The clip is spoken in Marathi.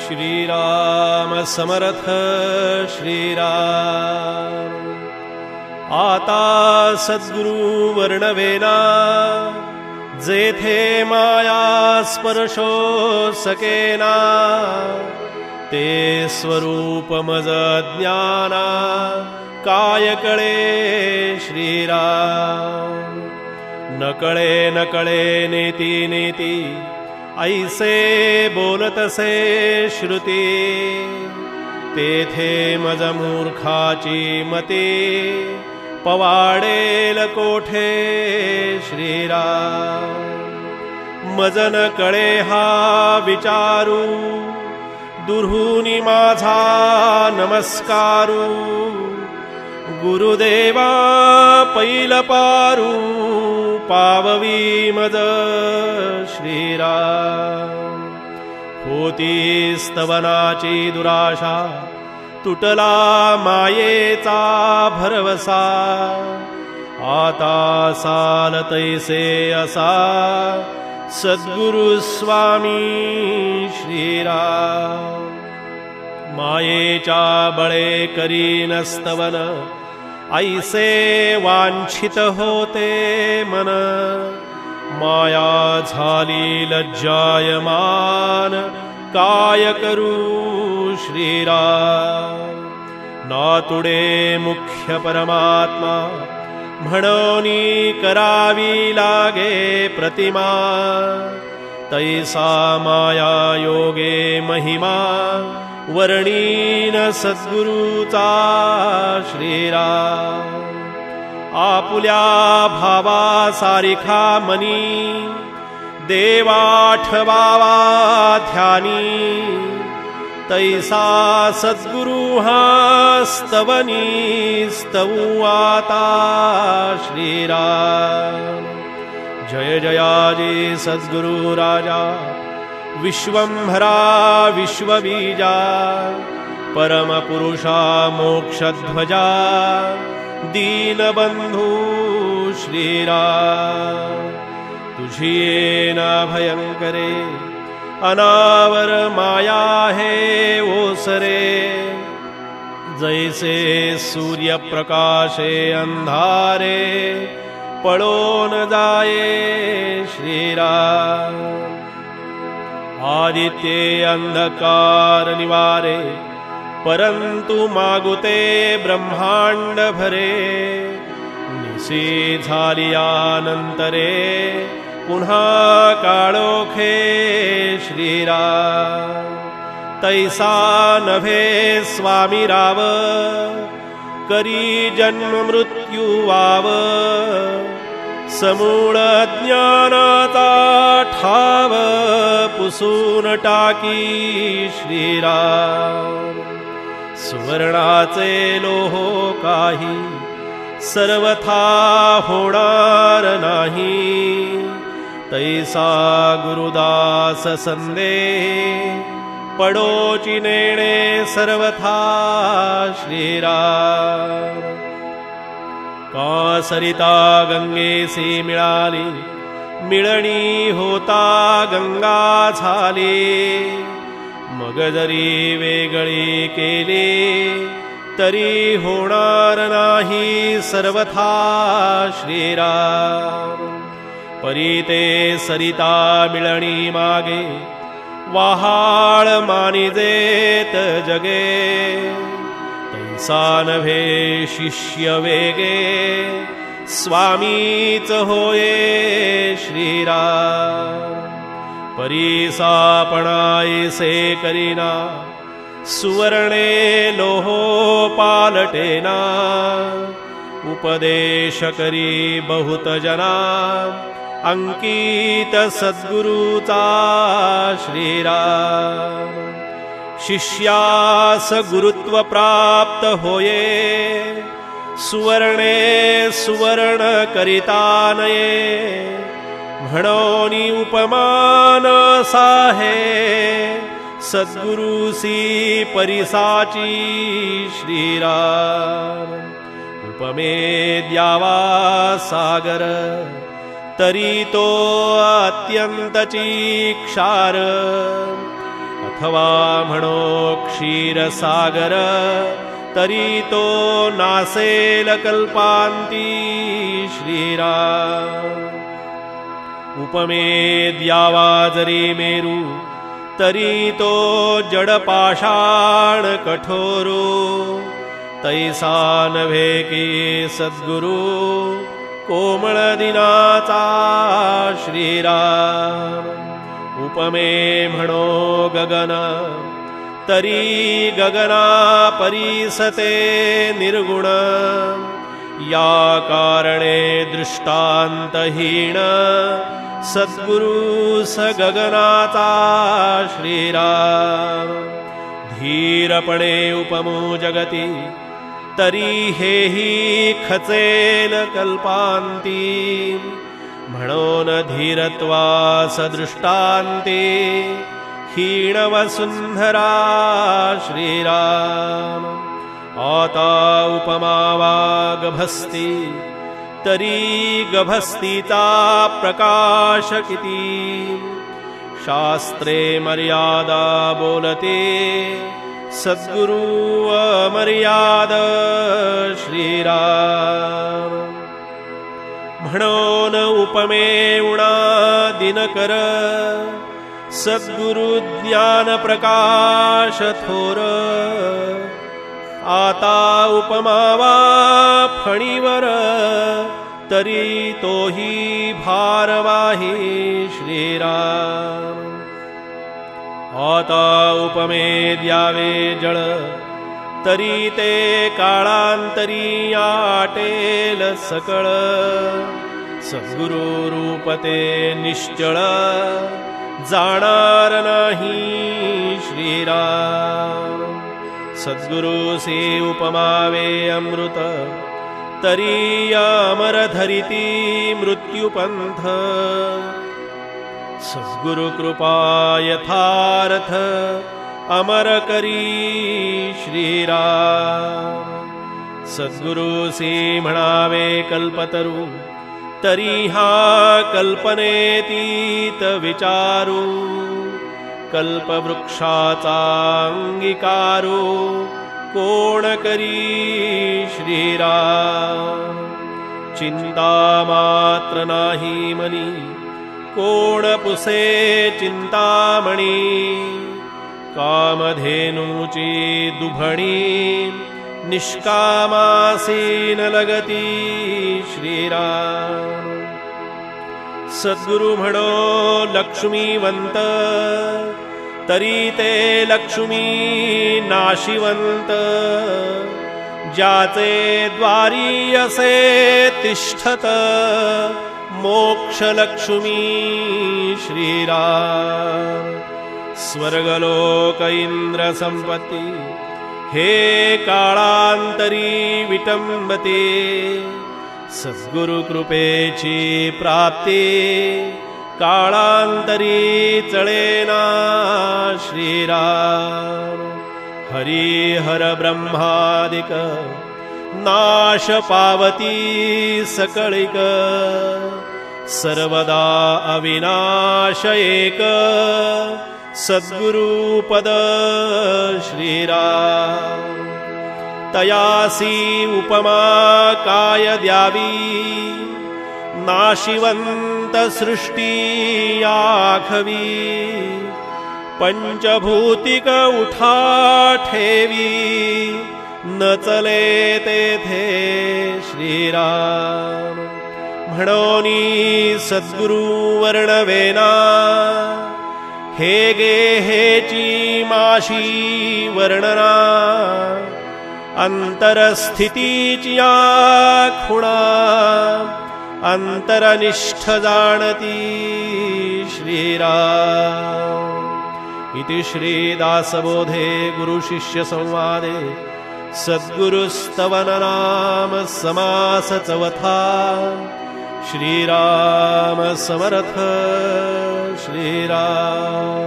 श्रीराम समर्थ श्रीराम। आता सद्गुरु वर्णवेना जेथे माया स्पर्शो सकेना, ते स्वरूप मज ज्ञाना काय कळे श्रीराम। न कळे नेती नेती ऐसे बोलतसे श्रुती, तेथे मज मूर्खाची मती पवाडेल कोठे श्रीराम। मज न कळे हा विचारू, दुर्हुनी माझा नमस्कारू। गुरुदेवा पैल पारू, पाववी मज श्रीराम। होती स्तवनाची दुराशा, तुटला मायेचा भरवसा। आता साल तैसे असा, सद्गुरु स्वामी श्रीराम। मायेच्या बळे करीन स्तवन, ऐसे वांछित होते मन। माया झाली लज्जायमान, काय करू श्रीराम। नातुडे मुख्य परमात्मा, म्हणोनी करावी लागे प्रतिमा। तैसा माया योगे महिमा, वर्णीन सद्गुरुचा श्रीराम। आपुल्या भावा सारिखा मनी, देवाठवावा ध्यानी। तैसा सद्गुरु हा स्तवनी, स्तवू आता श्रीराम। जय जयाजी सद्गुरु राजा, विश्वंभरा विश्वबीजा। परमपुरुषा मोक्षध्वजा, दीनबंधू श्रीराम। तुझी येन भयंकरे, अनावर माया है ओसरे। जैसे सूर्य प्रकाशे अंधारे, पळोन जाये श्रीराम। आदित्ये अंधकार निवारे, परंतु मागुते ब्रह्मांड भरे। निशी झालियानंतरे, पुन्हा काळोखे श्रीराम। तैसा नभे स्वामी राव, करी जन्म मृत्यू वाव। समूळ ज्ञानाचा ठाव, पुसून टाकी श्रीराम। सुवर्णाचे लोहो काही, सर्वथा होणार नाही। तैसा गुरुदास संदेह, पडोची नेणे सर्वथा श्रीराम। का सरिता गंगेसी मिळाली, मिळणी होता गंगा झाली। मग जरी वेगळी केली, तरी होणार नाही सर्वथा श्रीराम। परी ते सरिता मिळणी मागे, वहाळ मानिजेत जगे। तैसा नभे शिष्य वेगे, स्वामीच होये श्रीराम। परीसापणायसे करीना, सुवर्णे लोहो पालटेना। उपदेश करी बहुत जना, अंकित सद्गुरुचा श्रीराम। शिष्यास गुरुत्व प्राप्त होये, सुवर्णे सुवर्ण करिता नये। म्हणोनी उपमान साहे, सद्गुरुसी परिसाची श्रीराम। उपमे द्यावा सागर, तरी तो अत्यंतची क्षार। अथवा म्हणो क्षीरसागर तरी तो नासेल कल्पांती श्रीराम. उपमे द्यावा जरी मेरू तरी तो जडपाषाण कठोरो. तैसा नव्हे की सद्गुरु कोमळ दिनाचा श्रीराम. उपमे म्हणो गगन तरी गगना परीसते निर्गुण. या कारणे दृष्टांतहीन सद्गुरु स गगनाचा श्रीराम. धीरपणे उपमो जगती तरी हेही खचेल कल्पांती. म्हणून धीरत्वास दृष्टांते हीण वसुंधरा श्रीराम. आता उपमा वा गभस्ती तरी गभस्तीचा प्रकाश किती. शास्त्रे मर्यादा बोलते सद्गुरु अमर्याद श्रीराम. म्हणून उपमे उणा दिनकर सद्गुरु ज्ञान प्रकाश थोर. आता उपमावा फणीवर तरी तोही भारवाही श्रीराम. आता उपमे द्यावे जळ तरी ते काळांतरी आटेल सकळ. सद्गुरु रूपते निश्चळ जाणार नाही श्रीराम. सद्गुरुसे उपमावे अमृत तरी अमर धरिती मृत्युपंथ. सद्गुरु कृपा यथार्थ अमर करी श्रीराम. सद्गुरुसी म्हणावे कल्पतरू तरी हा कल्पनेतीत विचारू. कल्पवृक्षाचा अंगीकारू कोण करी श्रीराम. चिंता मात्र नाही मनी कोण पुसे चिंतामणी. कामधेनूची दुभणी निष्कामासीन लगती श्रीराम. सद्गुरु म्हणो लक्ष्मीवंत तरी ते लक्ष्मी नाशिवंत. ज्याचे द्वारी असे तिष्ठत मोक्ष लक्ष्मी श्रीराम. स्वर्गलोक इंद्र संपत्ती हे काळांतरी विटंबते. सद्गुरु कृपेची प्राप्ती काळांतरी चळेना श्रीराम. हरिहर ब्रह्मादिक नाश पावती सकळिक. सर्वदा अविनाश एक सद्गुरुपद श्रीराम. तयासी उपमा काय द्यावी नाशिवंत सृष्टी आखवी. पंचभूतिक उठा ठेवी न चले तेथे श्रीराम. म्हणोनी सद्गुरु वर्णवेना हे गे हेची माशी वर्णना. अंतरस्थितीची खुणा अंतरनिष्ठ जाणती श्रीराम. इति श्रीदासबोधे गुरुशिष्य संवादे सद्गुरुस्तवन नाम समास चवथा. श्रीराम समर्थ श्रीराम.